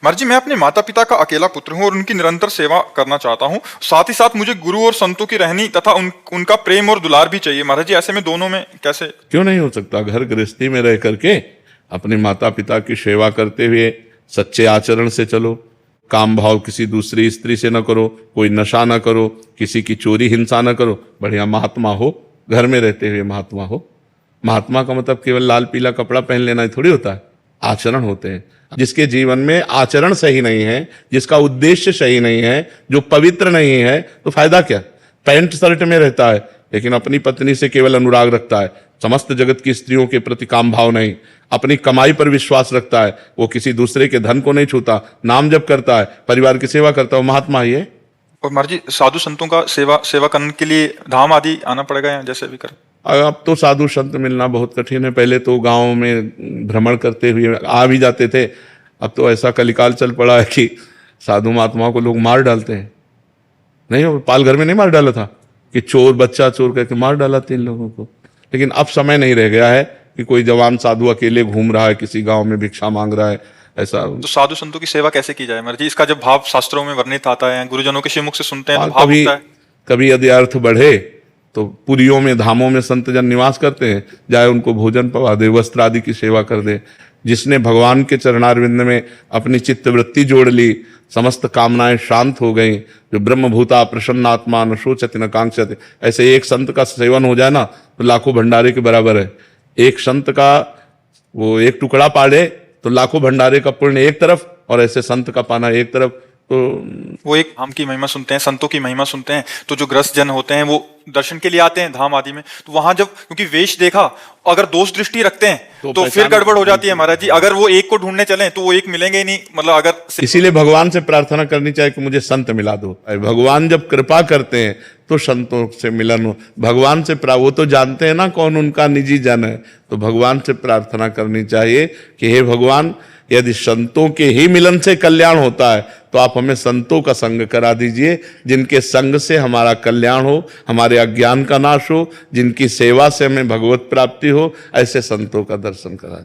महाराज जी, मैं अपने माता पिता का अकेला पुत्र हूँ और उनकी निरंतर सेवा करना चाहता हूँ। साथ ही साथ मुझे गुरु और संतों की रहनी तथा उनका प्रेम और दुलार भी चाहिए। महाराज जी, ऐसे में दोनों में कैसे? क्यों नहीं हो सकता? घर गृहस्थी में रह करके अपने माता पिता की सेवा करते हुए सच्चे आचरण से चलो। काम भाव किसी दूसरी स्त्री से न करो, कोई नशा न करो, किसी की चोरी हिंसा न करो। बढ़िया महात्मा हो, घर में रहते हुए महात्मा हो। महात्मा का मतलब केवल लाल पीला कपड़ा पहन लेना ही थोड़ी होता है, आचरण होते हैं। जिसके जीवन में आचरण सही नहीं है, जिसका उद्देश्य सही नहीं है, जो पवित्र नहीं है, तो फायदा क्या? पैंट शर्ट में रहता है लेकिन अपनी पत्नी से केवल अनुराग रखता है, समस्त जगत की स्त्रियों के प्रति काम भाव नहीं, अपनी कमाई पर विश्वास रखता है, वो किसी दूसरे के धन को नहीं छूता, नाम जप करता है, परिवार की सेवा करता है, वो महात्मा ही है। और महाराज जी, साधु संतों का सेवा करने के लिए धाम आदि आना पड़ेगा या जैसे भी कर? अब तो साधु संत मिलना बहुत कठिन है। पहले तो गांव में भ्रमण करते हुए आ भी जाते थे। अब तो ऐसा कलिकाल चल पड़ा है कि साधु महात्माओं को लोग मार डालते हैं। नहीं हो, पालघर में नहीं मार डाला था कि चोर बच्चा चोर करके मार डाला 3 लोगों को। लेकिन अब समय नहीं रह गया है कि कोई जवान साधु अकेले घूम रहा है, किसी गांव में भिक्षा मांग रहा है, ऐसा। तो साधु संतों की सेवा कैसे की जाए महाराज जी? इसका जब भाव शास्त्रों में वर्णित आता है, गुरुजनों के श्रीमुख से सुनते हैं तो भाव कभी होता है। कभी यदि अर्थ बढ़े तो पुरियों में, धामों में संत जन निवास करते हैं, जाए उनको भोजन पवा दे, वस्त्र आदि की सेवा कर दे। जिसने भगवान के चरणारविंद में अपनी चित्तवृत्ति जोड़ ली, समस्त कामनाएं शांत हो गई, जो ब्रह्मभूता प्रसन्नात्मा न शोचति न कांक्षति, ऐसे एक संत का सेवन हो जाए ना तो लाखों भंडारे के बराबर है। एक संत का वो एक टुकड़ा पाड़े तो लाखों भंडारे का पुण्य एक तरफ, और ऐसे संत का पाना एक तरफ। तो वो एक धाम की महिमा सुनते हैं, संतों की महिमा सुनते हैं, तो जो ग्रस्त जन होते हैं वो दर्शन के लिए आते हैं धाम आदि में। तो वहां जब क्योंकि वेश देखा, अगर दोष दृष्टि रखते हैं तो फिर गड़बड़ हो जाती है महाराज जी। अगर वो एक को ढूंढने चलें तो वो एक मिलेंगे ही नहीं। मतलब अगर इसीलिए भगवान से प्रार्थना करनी चाहिए कि मुझे संत मिला दो। भगवान जब कृपा करते हैं तो संतों से मिलन हो। भगवान से वो तो जानते हैं ना कौन उनका निजी जन है, तो भगवान से प्रार्थना करनी चाहिए कि हे भगवान, यदि संतों के ही मिलन से कल्याण होता है तो आप हमें संतों का संग करा दीजिए, जिनके संग से हमारा कल्याण हो, हमारे अज्ञान का नाश हो, जिनकी सेवा से हमें भगवत प्राप्ति हो, ऐसे संतों का दर्शन करा।